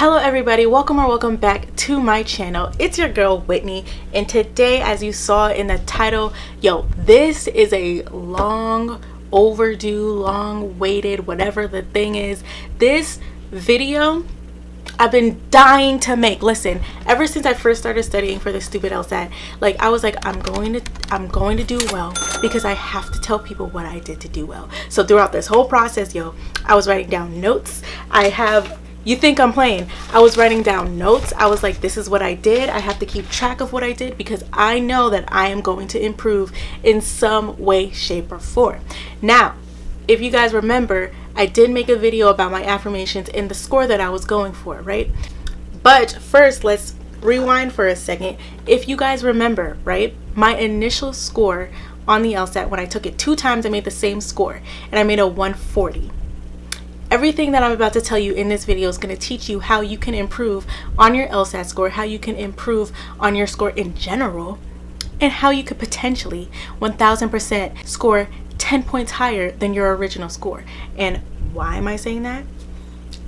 Hello everybody, welcome or welcome back to my channel. It's your girl Whitney, and today, as you saw in the title, this is a long overdue, long waited, whatever the thing is. This video I've been dying to make. Listen, ever since I first started studying for this stupid Lsat, I was like, I'm going to do well because I have to tell people what I did to do well. So throughout this whole process, I was writing down notes. You think I'm playing? I was writing down notes. I was like, this is what I did. I have to keep track of what I did because I know that I am going to improve in some way, shape, or form. Now, if you guys remember, I did make a video about my affirmations and the score that I was going for, right? But first, let's rewind for a second. If you guys remember, right, my initial score on the Lsat, when I took it 2 times, I made the same score and I made a 140. Everything that I'm about to tell you in this video is going to teach you how you can improve on your Lsat score, how you can improve on your score in general, and how you could potentially 1000% score 10 points higher than your original score. And why am I saying that?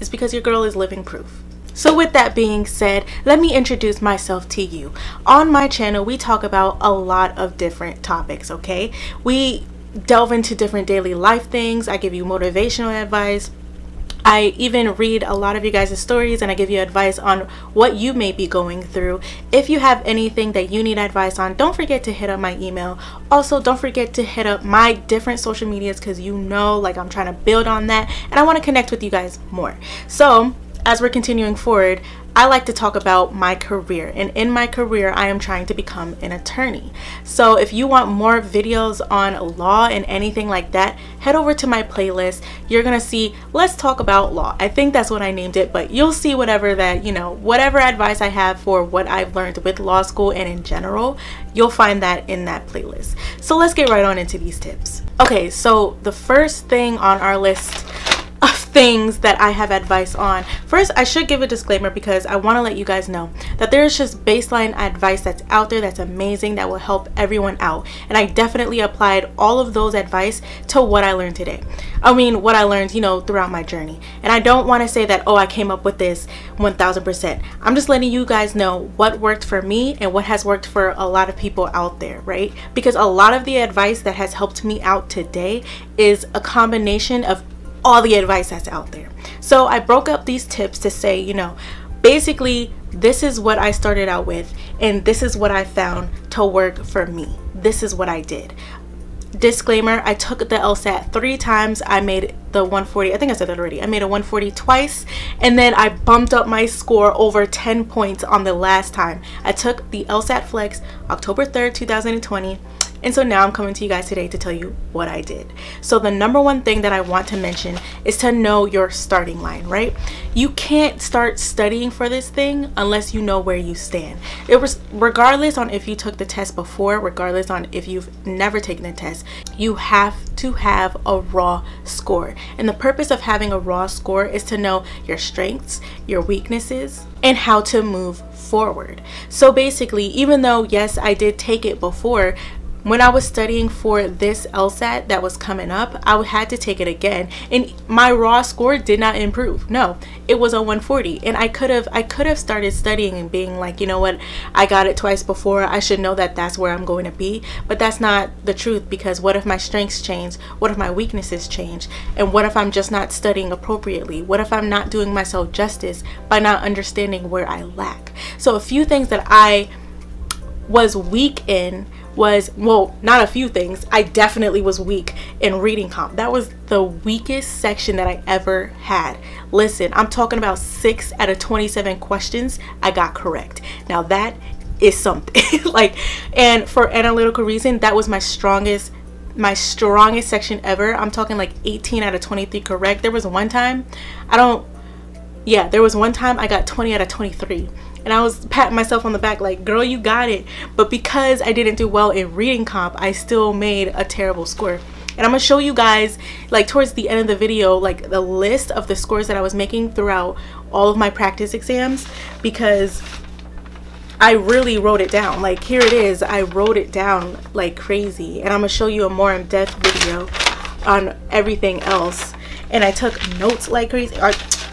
It's because your girl is living proof. So with that being said, let me introduce myself to you. On my channel, we talk about a lot of different topics, okay? We delve into different daily life things. I give you motivational advice. I even read a lot of you guys' stories and I give you advice on what you may be going through. If you have anything that you need advice on, don't forget to hit up my email. Also, don't forget to hit up my different social medias because I'm trying to build on that and I want to connect with you guys more. So as we're continuing forward, I like to talk about my career, and in my career I am trying to become an attorney. So if you want more videos on law and anything like that, head over to my playlist. You're gonna see Let's Talk About Law. I think that's what I named it, but you'll see whatever whatever advice I have for what I've learned with law school and in general, you'll find that in that playlist. So let's get right on into these tips. Okay, so the first thing on our list of things that I have advice on. First, I should give a disclaimer because I want to let you guys know that there's just baseline advice that's out there that's amazing that will help everyone out. And I definitely applied all of those advice to what I learned today. What I learned, throughout my journey. And I don't want to say that, I came up with this 1000%. I'm just letting you guys know what worked for me and what has worked for a lot of people out there, right? Because a lot of the advice that has helped me out today is a combination of all the advice that's out there. So I broke up these tips to say, basically this is what I started out with and this is what I found to work for me. This is what I did. Disclaimer, I took the Lsat 3 times. I made the 140. I think I said that already. I made a 140 twice and then I bumped up my score over 10 points on the last time. I took the Lsat Flex October 3rd, 2020. And so now I'm coming to you guys today to tell you what I did. So the number one thing that I want to mention is to know your starting line, right? You can't start studying for this thing unless you know where you stand. Regardless on if you took the test before, regardless on if you've never taken the test, you have to have a raw score. And the purpose of having a raw score is to know your strengths, your weaknesses, and how to move forward. So basically, even though yes, I did take it before, when I was studying for this Lsat that was coming up, I had to take it again, and my raw score did not improve. No, it was a 140, and I could have started studying and being like, you know what, I got it twice before, I should know that that's where I'm going to be. But that's not the truth, because what if my strengths change? What if my weaknesses change? And what if I'm just not studying appropriately? What if I'm not doing myself justice by not understanding where I lack? So a few things that I was weak in was, well, not a few things, I definitely was weak in reading comp. That was the weakest section that I ever had. Listen, I'm talking about 6 out of 27 questions I got correct. Now that is something. And for analytical reason, that was my strongest section ever. I'm talking like 18 out of 23 correct. There was one time I got 20 out of 23. And I was patting myself on the back like, girl, you got it. But because I didn't do well in reading comp, I still made a terrible score. And I'm gonna show you guys, towards the end of the video, the list of the scores that I was making throughout all of my practice exams, because I really wrote it down. Here it is. I wrote it down like crazy. And I'm gonna show you a more in-depth video on everything else. And I took notes like crazy.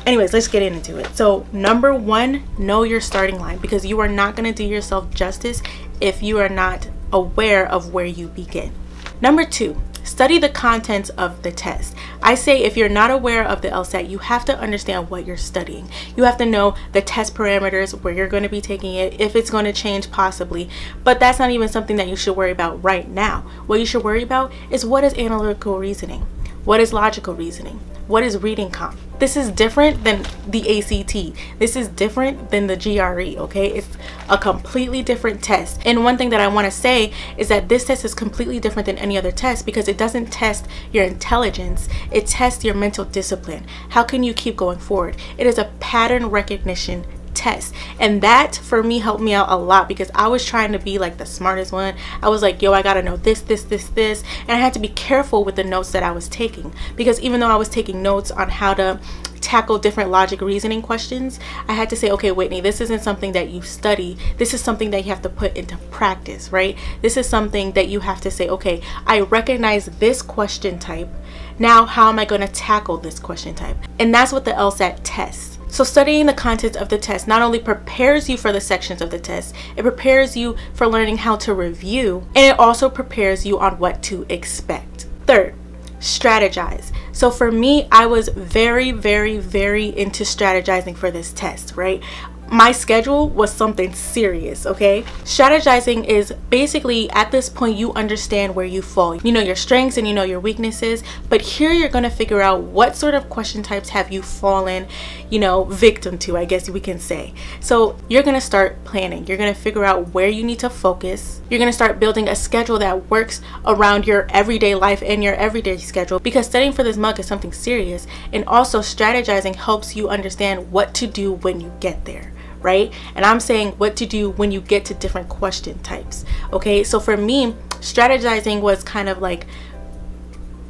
Anyways, let's get into it. So number one, know your starting line, because you are not going to do yourself justice if you are not aware of where you begin. Number two, study the contents of the test. I say if you're not aware of the LSAT, you have to understand what you're studying. You have to know the test parameters, where you're going to be taking it, if it's going to change possibly. But that's not even something that you should worry about right now. What you should worry about is, what is analytical reasoning? What is logical reasoning? What is reading comp? This is different than the ACT. This is different than the GRE, okay? It's a completely different test. And one thing that I want to say is that this test is completely different than any other test, because it doesn't test your intelligence. It tests your mental discipline. How can you keep going forward? It is a pattern recognition test, and that for me helped me out a lot, because I was trying to be like the smartest one. I was like, yo, I gotta know this, and I had to be careful with the notes that I was taking, because even though I was taking notes on how to tackle different logic reasoning questions, I had to say, okay, Whitney, this isn't something that you study. This is something that you have to put into practice, right? This is something that you have to say, okay, I recognize this question type. Now, how am I going to tackle this question type? And that's what the LSAT tests. So studying the contents of the test not only prepares you for the sections of the test, it prepares you for learning how to review, and it also prepares you on what to expect. Third, strategize. So for me, I was very into strategizing for this test, right? My schedule was something serious, okay? Strategizing is basically, at this point, you understand where you fall. You know your strengths and you know your weaknesses, but here you're gonna figure out what sort of question types have you fallen, you know, victim to, I guess we can say. So you're gonna start planning. You're gonna figure out where you need to focus. You're gonna start building a schedule that works around your everyday life and your everyday schedule, because studying for this mug is something serious, and also strategizing helps you understand what to do when you get there. Right? And I'm saying what to do when you get to different question types. Okay, so for me, strategizing was kind of like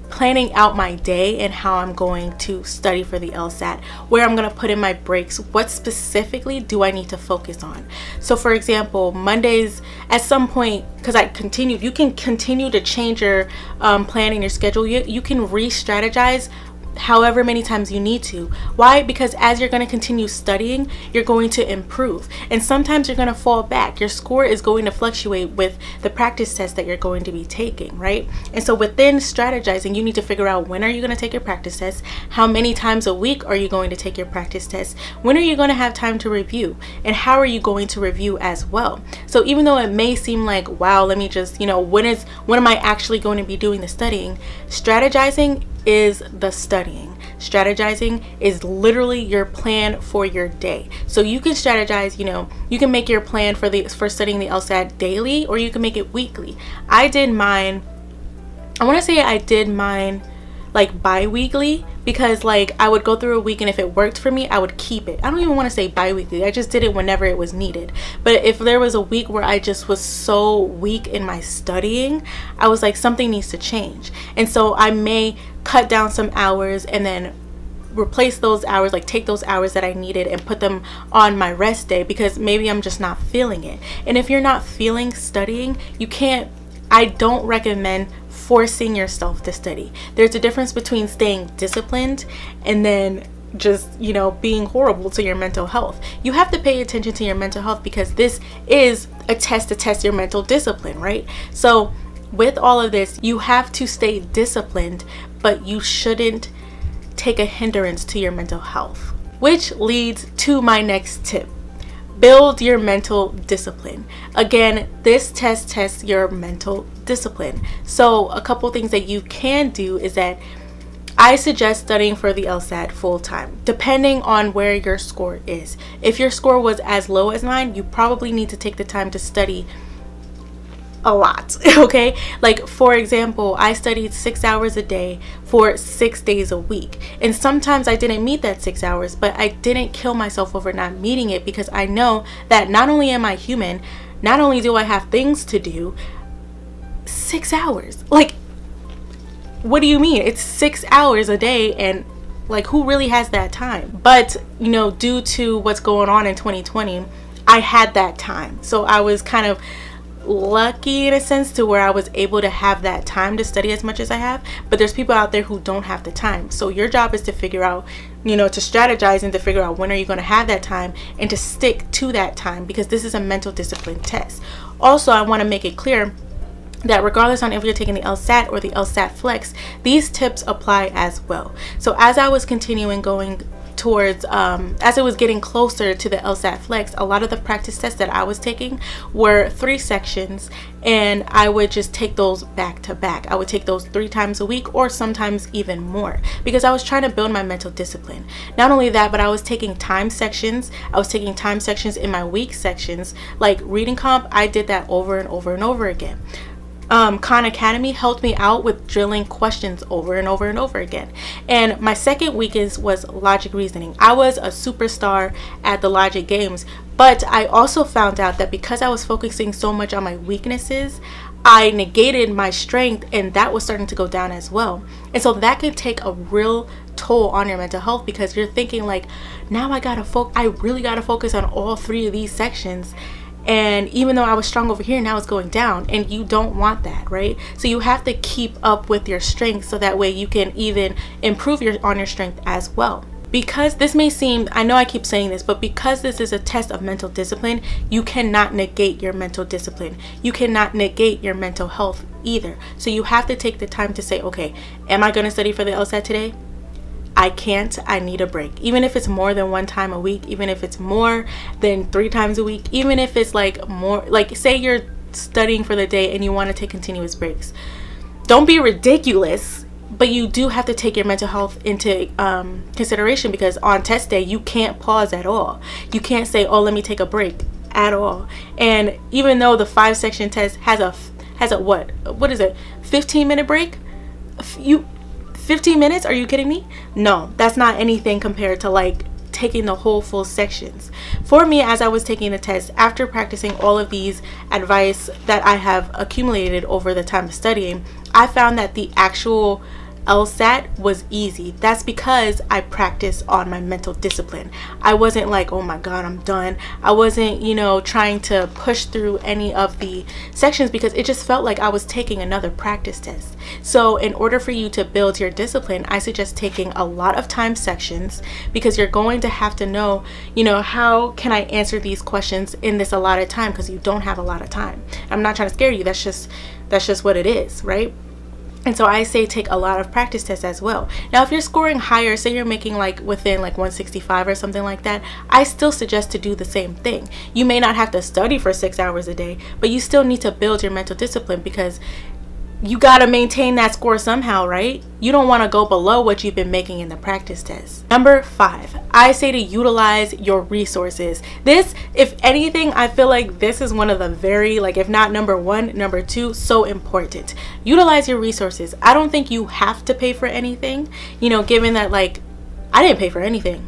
planning out my day and how I'm going to study for the LSAT, where I'm going to put in my breaks. What specifically do I need to focus on? So for example, Mondays, at some point, because you can continue to change your planning, your schedule. You can re-strategize however many times you need to. Why? Because as you're going to continue studying, you're going to improve, and sometimes you're going to fall back. Your score is going to fluctuate with the practice test that you're going to be taking, right? And so within strategizing, you need to figure out, when are you going to take your practice test? How many times a week are you going to take your practice test? When are you going to have time to review? And how are you going to review as well? So even though it may seem like, wow, let me just, you know, when am I actually going to be doing the studying? Strategizing is the studying. Strategizing is literally your plan for your day. So you can strategize, you know, you can make your plan for studying the LSAT daily, or you can make it weekly. I did mine like bi-weekly, because like I would go through a week, and if it worked for me, I would keep it. I don't even want to say bi-weekly. I just did it whenever it was needed. But if there was a week where I just was so weak in my studying, I was like, something needs to change. And so I may cut down some hours and then replace those hours, like take those hours that I needed and put them on my rest day, because maybe I'm just not feeling it. And if you're not feeling studying, I don't recommend forcing yourself to study. There's a difference between staying disciplined and then just, you know, being horrible to your mental health. You have to pay attention to your mental health, because this is a test to test your mental discipline, right? So with all of this, you have to stay disciplined, but you shouldn't take a hindrance to your mental health, which leads to my next tip. Build your mental discipline. Again, this test tests your mental discipline. So a couple things that you can do is that I suggest studying for the LSAT full time, depending on where your score is. If your score was as low as mine, you probably need to take the time to study a lot. Okay, like for example, I studied 6 hours a day for 6 days a week, and sometimes I didn't meet that 6 hours, but I didn't kill myself over not meeting it, because I know that not only am I human, not only do I have things to do. 6 hours, like, what do you mean? It's 6 hours a day, and like, who really has that time? But you know, due to what's going on in 2020, I had that time. So I was kind of lucky in a sense to where I was able to have that time to study as much as I have. But there's people out there who don't have the time. So your job is to figure out you know, to strategize and to figure out when are you going to have that time and to stick to that time, because this is a mental discipline test. Also, I want to make it clear that regardless on if you're taking the LSAT or the LSAT Flex, these tips apply as well. So as I was continuing going towards, as it was getting closer to the LSAT Flex, a lot of the practice tests that I was taking were 3 sections, and I would just take those back to back. I would take those 3 times a week, or sometimes even more, because I was trying to build my mental discipline. Not only that, but I was taking time sections. I was taking time sections in my week sections. Like reading comp, I did that over and over and over again. Khan Academy helped me out with drilling questions over and over and over again. And my second week was logic reasoning. I was a superstar at the logic games, but I also found out that because I was focusing so much on my weaknesses, I negated my strength, and that was starting to go down as well. And so that could take a real toll on your mental health, because you're thinking like, now I really gotta focus on all 3 of these sections. And even though I was strong over here, now it's going down, and you don't want that, right? So you have to keep up with your strength, so that way you can even improve on your strength as well. Because this may seem, I know I keep saying this, but because this is a test of mental discipline, you cannot negate your mental discipline. You cannot negate your mental health either. So you have to take the time to say, okay, am I going to study for the LSAT today? I can't. I need a break. Even if it's more than 1 time a week, even if it's more than 3 times a week, even if it's like more, like say you're studying for the day and you want to take continuous breaks. Don't be ridiculous, but you do have to take your mental health into consideration, because on test day you can't pause at all. You can't say, oh, let me take a break at all. And even though the 5-section test has a what is it, 15-minute break? 15 minutes? Are you kidding me? No, that's not anything compared to like taking the whole full sections. For me, as I was taking the test, after practicing all of these advice that I have accumulated over the time of studying, I found that the actual LSAT was easy. That's because I practiced on my mental discipline. I wasn't like, oh my god, I'm done. I wasn't, you know, trying to push through any of the sections, because it just felt like I was taking another practice test. So in order for you to build your discipline, I suggest taking a lot of time sections, because you're going to have to know, you know, how can I answer these questions in this allotted time, because you don't have a lot of time. I'm not trying to scare you. That's just what it is, right? And so I say take a lot of practice tests as well. Now, if you're scoring higher, say you're making like within like 165 or something like that, I still suggest to do the same thing. You may not have to study for 6 hours a day, but you still need to build your mental discipline, because you got to maintain that score somehow, right? You don't want to go below what you've been making in the practice test. Number 5, I say to utilize your resources. This, if anything, I feel like this is one of the very, like, if not number 1, number 2, so important. Utilize your resources. I don't think you have to pay for anything, you know, given that, like, I didn't pay for anything.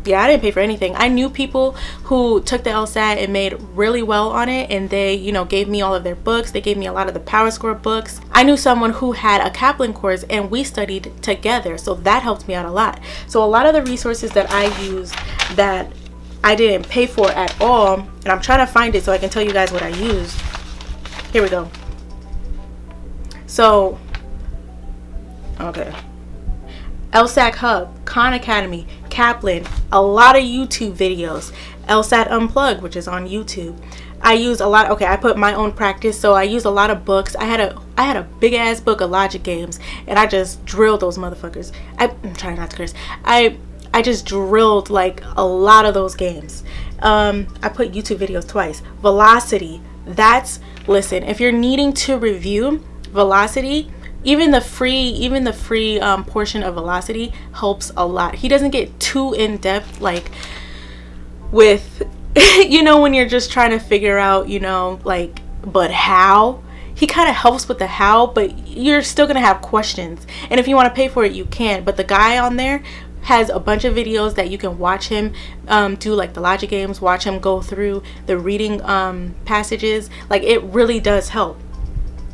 Yeah, I didn't pay for anything. I knew people who took the LSAT and made really well on it, and they, you know, gave me all of their books. They gave me a lot of the Power Score books. I knew someone who had a Kaplan course, and we studied together, so that helped me out a lot. So a lot of the resources that I use that I didn't pay for at all, and I'm trying to find it so I can tell you guys what I used. Here we go. So, okay. LSAT Hub, Khan Academy, Kaplan, a lot of YouTube videos, LSAT Unplugged, which is on YouTube. I use a lot. Okay, I put my own practice, so I use a lot of books. I had a big ass book of logic games, and I just drilled those motherfuckers. I'm trying not to curse. I just drilled like a lot of those games. I put YouTube videos twice. Velocity. Listen, if you're needing to review Velocity, even the free portion of Velocity helps a lot. He doesn't get too in-depth, like with you know, when you're just trying to figure out, you know, like, but how. He kind of helps with the how, but you're still gonna have questions, and if you want to pay for it, you can. But the guy on there has a bunch of videos that you can watch him do, like the logic games, watch him go through the reading passages. Like, it really does help.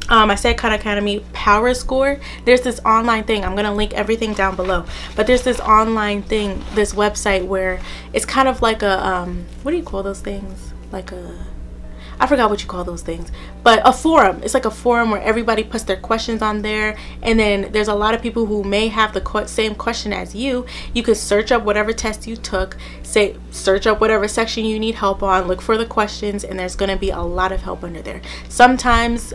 I said Khan Academy, Power Score. There's this online thing. I'm gonna link everything down below, but there's this online thing, this website where it's kind of like a what do you call those things? Like a, I forgot what you call those things, but a forum. It's like a forum where everybody puts their questions on there, and then there's a lot of people who may have the same question as you. You could search up whatever test you took, search up whatever section you need help on, look for the questions, and there's going to be a lot of help under there. Sometimes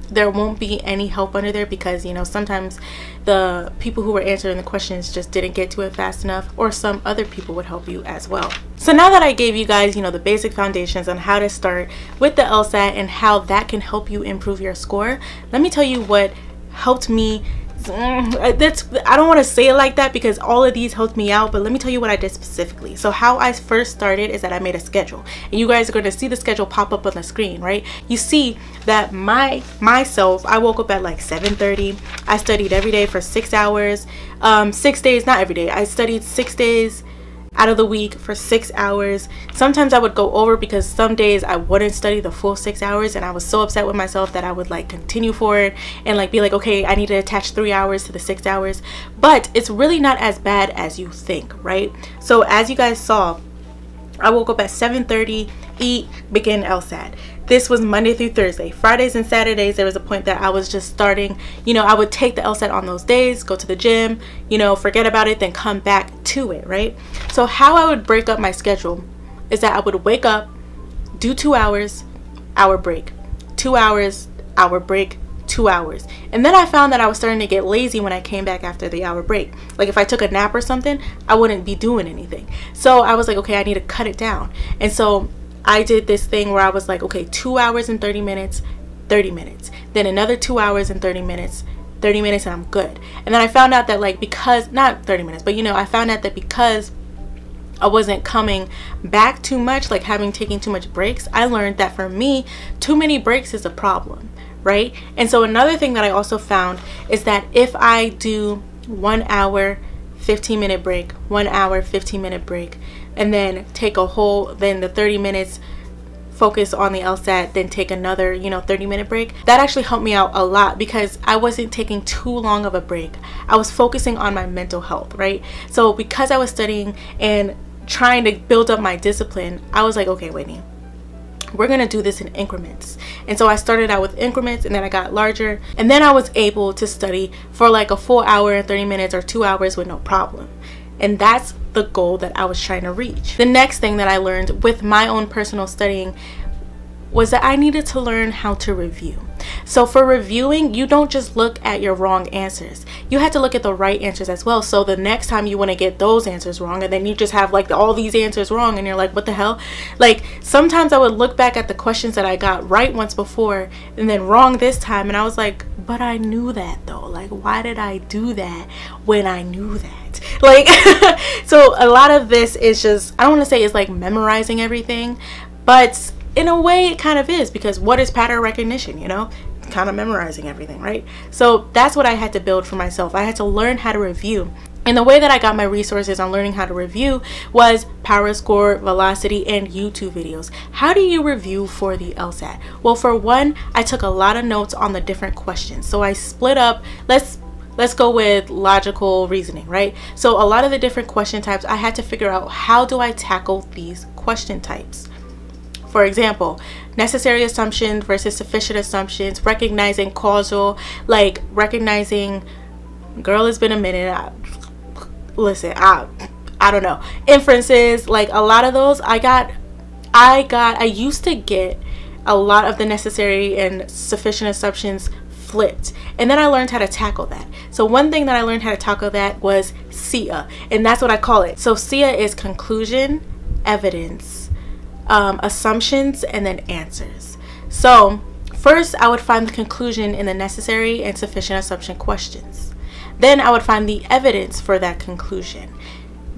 there won't be any help under there because, you know, sometimes the people who were answering the questions just didn't get to it fast enough, or some other people would help you as well. So now that I gave you guys, you know, the basic foundations on how to start with the LSAT and how that can help you improve your score, let me tell you what helped me. I don't want to say it like that because all of these helped me out, but let me tell you what I did specifically. So how I first started is that I made a schedule, and you guys are going to see the schedule pop up on the screen, right? You see that myself, I woke up at like 7:30. I studied every day for 6 hours, 6 days, not every day. I studied 6 days out of the week for 6 hours. Sometimes I would go over because some days I wouldn't study the full 6 hours, and I was so upset with myself that I would like continue for it and like be like, okay, I need to attach 3 hours to the 6 hours. But it's really not as bad as you think, right? So as you guys saw, I woke up at 7:30, eat, begin LSAT. This was Monday through Thursday. Fridays and Saturdays, there was a point that I was just starting, you know, I would take the LSAT on those days, go to the gym, you know, forget about it, then come back to it, right? So how I would break up my schedule is that I would wake up, do 2 hours, hour break, 2 hours, hour break, 2 hours. And then I found that I was starting to get lazy when I came back after the hour break. Like if I took a nap or something, I wouldn't be doing anything. So I was like, okay, I need to cut it down. And so I did this thing where I was like, okay, 2 hours and 30 minutes, 30 minutes, then another 2 hours and 30 minutes, 30 minutes, and I'm good. And then I found out that like, because, not 30 minutes, but you know, I found out that because I wasn't coming back too much, like taking too much breaks, I learned that for me, too many breaks is a problem, right? And so another thing that I also found is that if I do 1 hour, 15-minute break, 1 hour, 15-minute break, and then take a whole, then the 30 minutes focus on the LSAT, then take another, you know, 30-minute break. That actually helped me out a lot because I wasn't taking too long of a break. I was focusing on my mental health, right? So because I was studying and trying to build up my discipline, I was like, okay, Whitney, we're gonna do this in increments. And so I started out with increments, and then I got larger, and then I was able to study for like a full hour and 30 minutes or 2 hours with no problem. And that's the goal that I was trying to reach. The next thing that I learned with my own personal studying was that I needed to learn how to review. So for reviewing, you don't just look at your wrong answers. You have to look at the right answers as well. So the next time you want to get those answers wrong, and then you just have like all these answers wrong, and you're like, what the hell? Like sometimes I would look back at the questions that I got right once before and then wrong this time, and I was like, but I knew that though. Like, why did I do that when I knew that? Like, so a lot of this is just, I don't want to say it's like memorizing everything, but in a way it kind of is, because what is pattern recognition, you know? Kind of memorizing everything, right? So that's what I had to build for myself. I had to learn how to review. And the way that I got my resources on learning how to review was Power Score, Velocity, and YouTube videos. How do you review for the LSAT? Well, for one, I took a lot of notes on the different questions. So I split up, let's go with logical reasoning, right? So a lot of the different question types, I had to figure out, how do I tackle these question types? For example, necessary assumptions versus sufficient assumptions, recognizing causal, like recognizing, girl, it's been a minute. I don't know. Inferences, like a lot of those, I used to get a lot of the necessary and sufficient assumptions flipped, and then I learned how to tackle that. So one thing that I learned how to tackle that was SIA, and that's what I call it. So SIA is conclusion, evidence, assumptions, and then answers. So first I would find the conclusion in the necessary and sufficient assumption questions. Then I would find the evidence for that conclusion.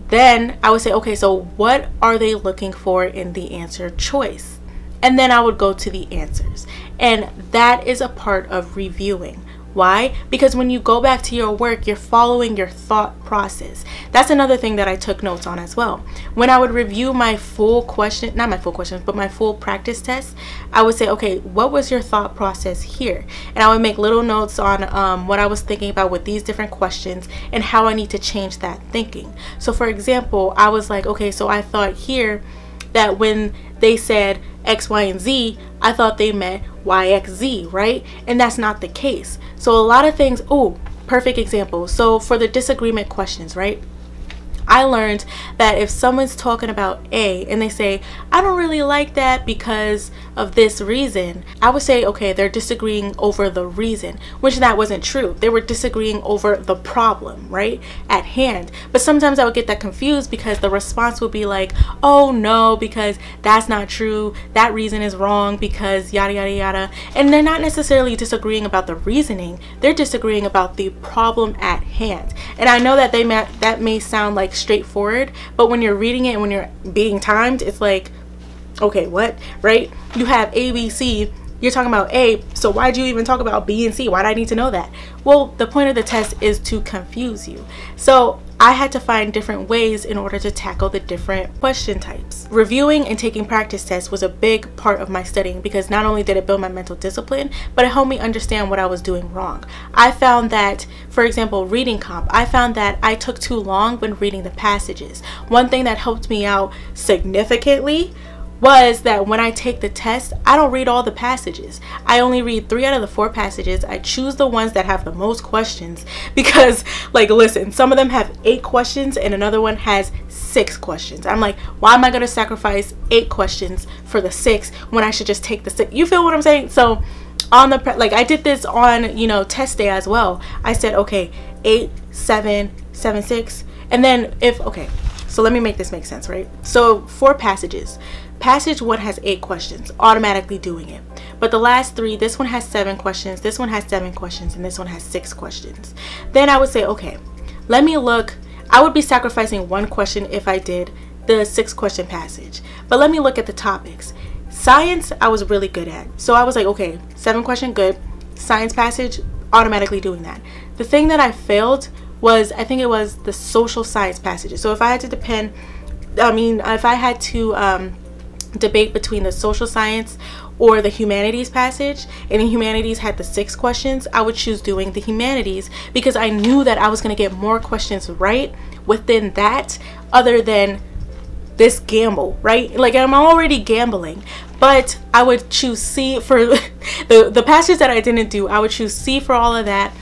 Then I would say, okay, so what are they looking for in the answer choice? And then I would go to the answers. And that is a part of reviewing. Why? Because when you go back to your work, you're following your thought process. That's another thing that I took notes on as well. When I would review my full question, not my full questions, but my full practice test, I would say, okay, what was your thought process here? And I would make little notes on what I was thinking about with these different questions and how I need to change that thinking. So for example, I was like, okay, so I thought here that when they said X, Y, and Z, I thought they meant Y, X, Z, right? And that's not the case. So a lot of things, oh, perfect example. So for the disagreement questions, right? I learned that if someone's talking about A and they say, I don't really like that because of this reason, I would say, okay, they're disagreeing over the reason, which that wasn't true. They were disagreeing over the problem, right, at hand. But sometimes I would get that confused because the response would be like, oh no, because that's not true. That reason is wrong because yada, yada, yada. And they're not necessarily disagreeing about the reasoning. They're disagreeing about the problem at hand. And I know that that may sound like straightforward, but when you're reading it and when you're being timed, it's like, okay, what, right? You have A, B, C, you're talking about A, so why'd you even talk about B and C? Why'd I need to know that? Well, the point of the test is to confuse you. So I had to find different ways in order to tackle the different question types. Reviewing and taking practice tests was a big part of my studying because not only did it build my mental discipline, but it helped me understand what I was doing wrong. I found that, for example, reading comp, I found that I took too long when reading the passages. One thing that helped me out significantly was that when I take the test, I don't read all the passages. I only read 3 out of the 4 passages. I choose the ones that have the most questions because, like, listen, some of them have 8 questions and another one has 6 questions. I'm like, why am I going to sacrifice 8 questions for the 6 when I should just take the 6? You feel what I'm saying? So on the, like, I did this on, you know, test day as well. I said, okay, 8, 7, 7, 6. And then if, okay, so let me make this make sense, right? So 4 passages. Passage 1 has 8 questions, automatically doing it. But the last 3, this one has 7 questions, this one has 7 questions, and this one has 6 questions. Then I would say, okay, let me look. I would be sacrificing 1 question if I did the 6-question passage. But let me look at the topics. Science, I was really good at. So I was like, okay, 7-question, good. Science passage, automatically doing that. The thing that I failed was, I think it was the social science passages. So if I had to if I had to debate between the social science or the humanities passage, and the humanities had the 6 questions, I would choose doing the humanities because I knew that I was going to get more questions right within that other than this gamble, right? Like, I'm already gambling, but I would choose C for the passage that I didn't do. I would choose C for all of that.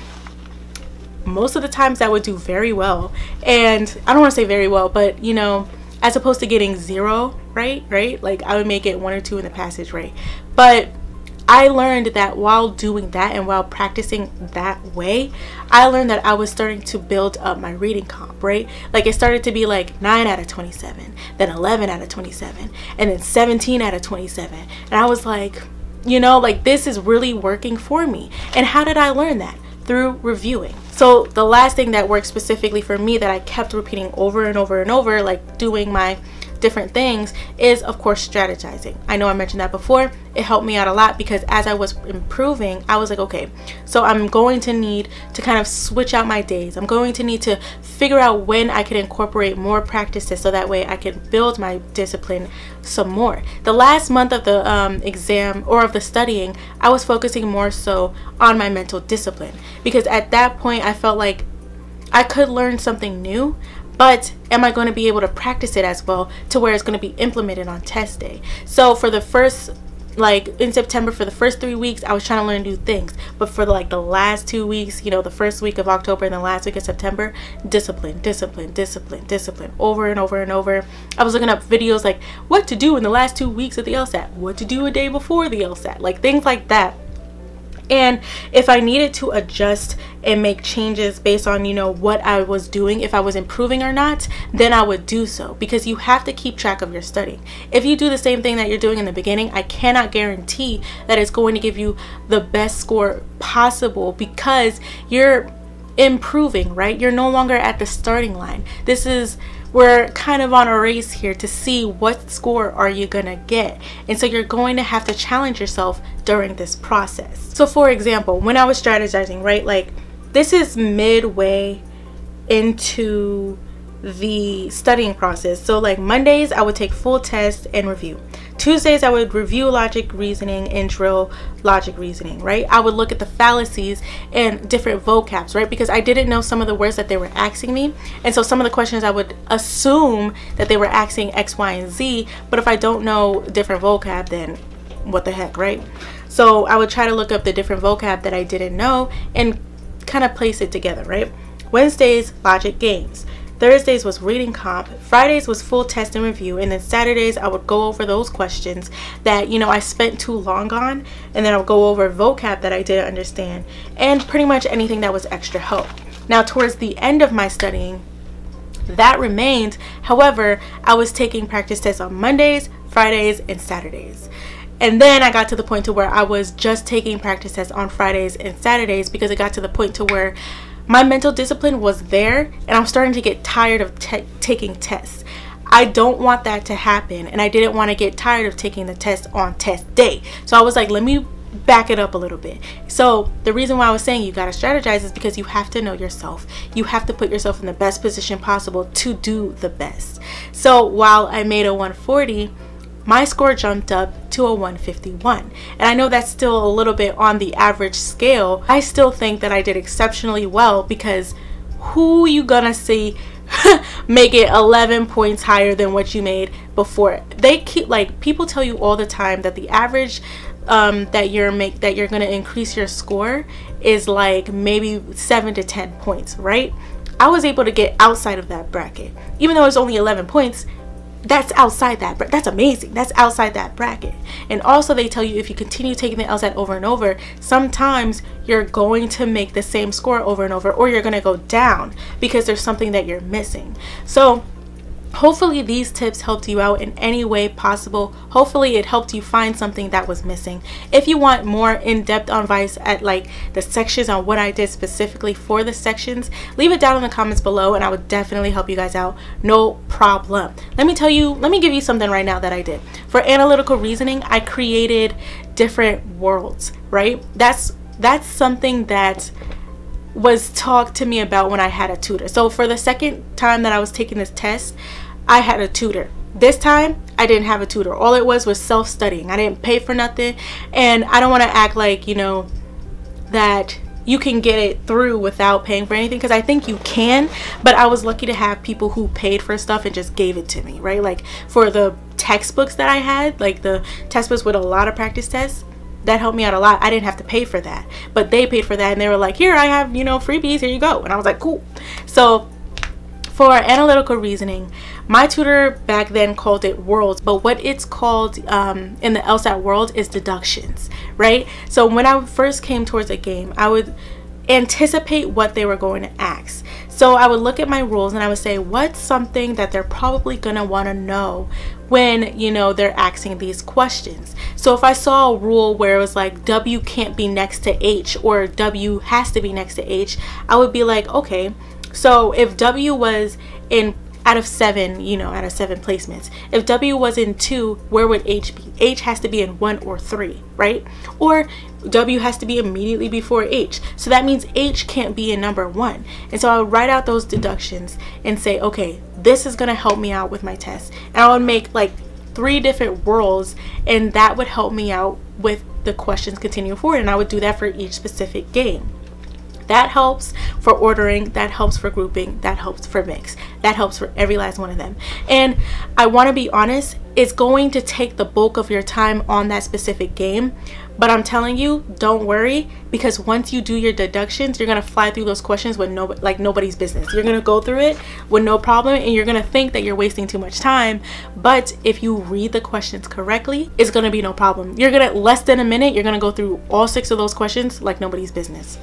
Most of the times I would do very well, and I don't want to say very well, but you know, as opposed to getting 0 right, like I would make it 1 or 2 in the passage right. But I learned that while doing that and while practicing that way, I learned that I was starting to build up my reading comp, right? Like it started to be like 9 out of 27, then 11 out of 27, and then 17 out of 27. And I was like, you know, like this is really working for me. And how did I learn that? Through reviewing. So the last thing that worked specifically for me that I kept repeating over and over and over, like doing my different things, is of course strategizing. I know I mentioned that before. It helped me out a lot because as I was improving, I was like, okay, so I'm going to need to kind of switch out my days. I'm going to need to figure out when I can incorporate more practices so that way I can build my discipline some more. The last month of the exam or of the studying, I was focusing more so on my mental discipline because at that point I felt like I could learn something new, but am I going to be able to practice it as well to where it's going to be implemented on test day? So for the first, like in September, for the first 3 weeks, I was trying to learn new things. But for like the last 2 weeks, you know, the first week of October and the last week of September, discipline, discipline, discipline, discipline, over and over and over. I was looking up videos like what to do in the last 2 weeks of the Lsat, what to do a day before the Lsat, like things like that. And if I needed to adjust and make changes based on, you know, what I was doing, if I was improving or not, then I would do so, because you have to keep track of your studying. If you do the same thing that you're doing in the beginning, I cannot guarantee that it's going to give you the best score possible because you're improving, right? You're no longer at the starting line. We're kind of on a race here to see what score are you gonna get, and so you're going to have to challenge yourself during this process. So for example, when I was strategizing, right, like this is midway into the studying process. So like Mondays I would take full test and review. Tuesdays, I would review logic reasoning and drill logic reasoning, right? I would look at the fallacies and different vocabs, right? Because I didn't know some of the words that they were asking me. And so some of the questions I would assume that they were asking X, Y, and Z. But if I don't know different vocab, then what the heck, right? So I would try to look up the different vocab that I didn't know and kind of place it together, right? Wednesdays, logic games. Thursdays was reading comp. Fridays was full test and review. And then Saturdays, I would go over those questions that, you know, I spent too long on. And then I would go over vocab that I didn't understand. And pretty much anything that was extra help. Now, towards the end of my studying, that remained. However, I was taking practice tests on Mondays, Fridays, and Saturdays. And then I got to the point to where I was just taking practice tests on Fridays and Saturdays because it got to the point to where my mental discipline was there and I'm starting to get tired of taking tests. I don't want that to happen, and I didn't want to get tired of taking the test on test day. So I was like, let me back it up a little bit. So the reason why I was saying you got to strategize is because you have to know yourself. You have to put yourself in the best position possible to do the best. So while I made a 140, my score jumped up to a 151. And I know that's still a little bit on the average scale. I still think that I did exceptionally well because who you gonna see make it 11 points higher than what you made before? They keep, like, people tell you all the time that the average that you're gonna increase your score is like maybe 7 to 10 points, right? I was able to get outside of that bracket. Even though it's only 11 points, that's outside that. That's amazing. That's outside that bracket. And also they tell you if you continue taking the Lsat over and over, sometimes you're going to make the same score over and over, or you're going to go down because there's something that you're missing. So hopefully these tips helped you out in any way possible. Hopefully it helped you find something that was missing. If you want more in-depth advice at like the sections on what I did specifically for the sections, leave it down in the comments below and I would definitely help you guys out. No problem. Let me give you something right now that I did. For analytical reasoning, I created different worlds, right? That's something that was talked to me about when I had a tutor. So for the second time that I was taking this test, I had a tutor. This time I didn't have a tutor. All it was self-studying. I didn't pay for nothing, and I don't want to act like, you know, that you can get it through without paying for anything, because I think you can, but I was lucky to have people who paid for stuff and just gave it to me, right? Like for the textbooks that I had, like the textbooks with a lot of practice tests, that helped me out a lot. I didn't have to pay for that, but they paid for that, and they were like, here, I have, you know, freebies, here you go. And I was like, cool. So for analytical reasoning, my tutor back then called it worlds, but what it's called in the Lsat world is deductions, right? So when I first came towards a game, I would anticipate what they were going to ask. So I would look at my rules and I would say, what's something that they're probably gonna want to know when, you know, they're asking these questions. So if I saw a rule where it was like W can't be next to H, or W has to be next to H, I would be like, okay, so if W was in out of 7, you know, out of 7 placements, if W was in 2, where would H be? H has to be in 1 or 3, right? Or W has to be immediately before H. So that means H can't be in number 1. And so I would write out those deductions and say, okay, this is going to help me out with my test. And I would make like 3 different worlds, and that would help me out with the questions continuing forward. And I would do that for each specific game. That helps for ordering, that helps for grouping, that helps for mix, that helps for every last one of them. And I want to be honest, it's going to take the bulk of your time on that specific game, but I'm telling you, don't worry, because once you do your deductions, you're going to fly through those questions with nobody's business. You're going to go through it with no problem, and you're going to think that you're wasting too much time, but if you read the questions correctly, it's going to be no problem. You're going to, less than a minute, you're going to go through all 6 of those questions like nobody's business.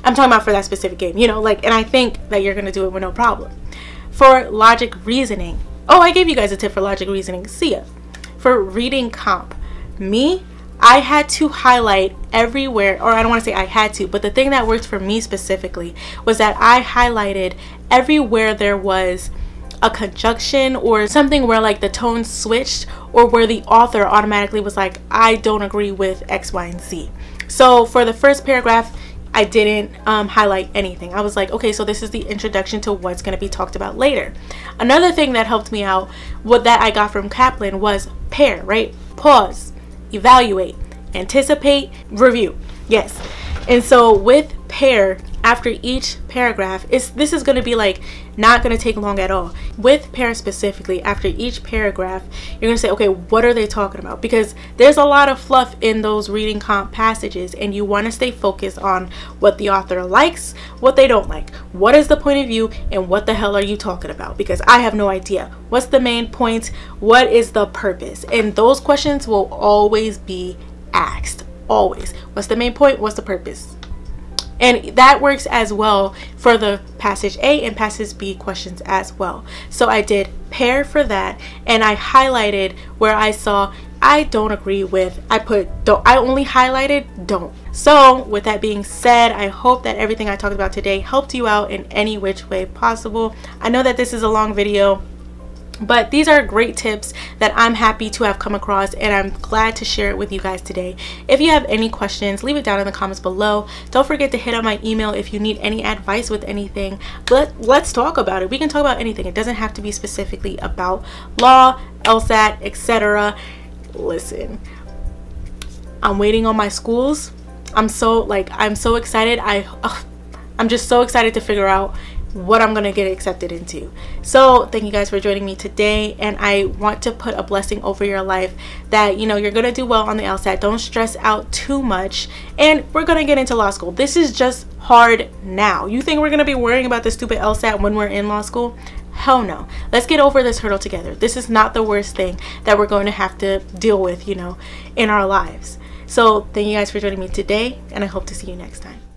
I'm talking about for that specific game, you know, like, and I think that you're going to do it with no problem. For logic reasoning, oh, I gave you guys a tip for logic reasoning. See ya. For reading comp, I had to highlight everywhere, or I don't want to say I had to, but the thing that worked for me specifically was that I highlighted everywhere there was a conjunction or something where like the tone switched, or where the author automatically was like, I don't agree with X, Y, and Z. So for the first paragraph, I didn't highlight anything. I was like, okay, so this is the introduction to what's going to be talked about later. Another thing that helped me out, what that I got from Kaplan, was pair, right? Pause, evaluate, anticipate, review. Yes. And so with pair, after each paragraph, this is going to be like not going to take long at all. With pair specifically, after each paragraph, you're going to say, okay, what are they talking about? Because there's a lot of fluff in those reading comp passages, and you want to stay focused on what the author likes, what they don't like, what is the point of view, and what the hell are you talking about? Because I have no idea. What's the main point? What is the purpose? And those questions will always be asked. Always. What's the main point? What's the purpose? And that works as well for the passage A and passage B questions as well. So I did pair for that, and I highlighted where I saw I don't agree with. I put don't. I only highlighted don't. So with that being said, I hope that everything I talked about today helped you out in any which way possible. I know that this is a long video, but these are great tips that I'm happy to have come across, and I'm glad to share it with you guys today. If you have any questions, leave it down in the comments below. Don't forget to hit up my email if you need any advice with anything. Let's talk about it. We can talk about anything. It doesn't have to be specifically about law, LSAT, etc. Listen, I'm waiting on my schools. I'm so excited. I'm just so excited to figure out what I'm gonna get accepted into. So thank you guys for joining me today, and I want to put a blessing over your life that you're gonna do well on the LSAT. Don't stress out too much, and we're gonna get into law school. This is just hard now. You think we're gonna be worrying about the stupid LSAT when we're in law school? Hell no. Let's get over this hurdle together. This is not the worst thing that we're going to have to deal with in our lives. So thank you guys for joining me today, and I hope to see you next time.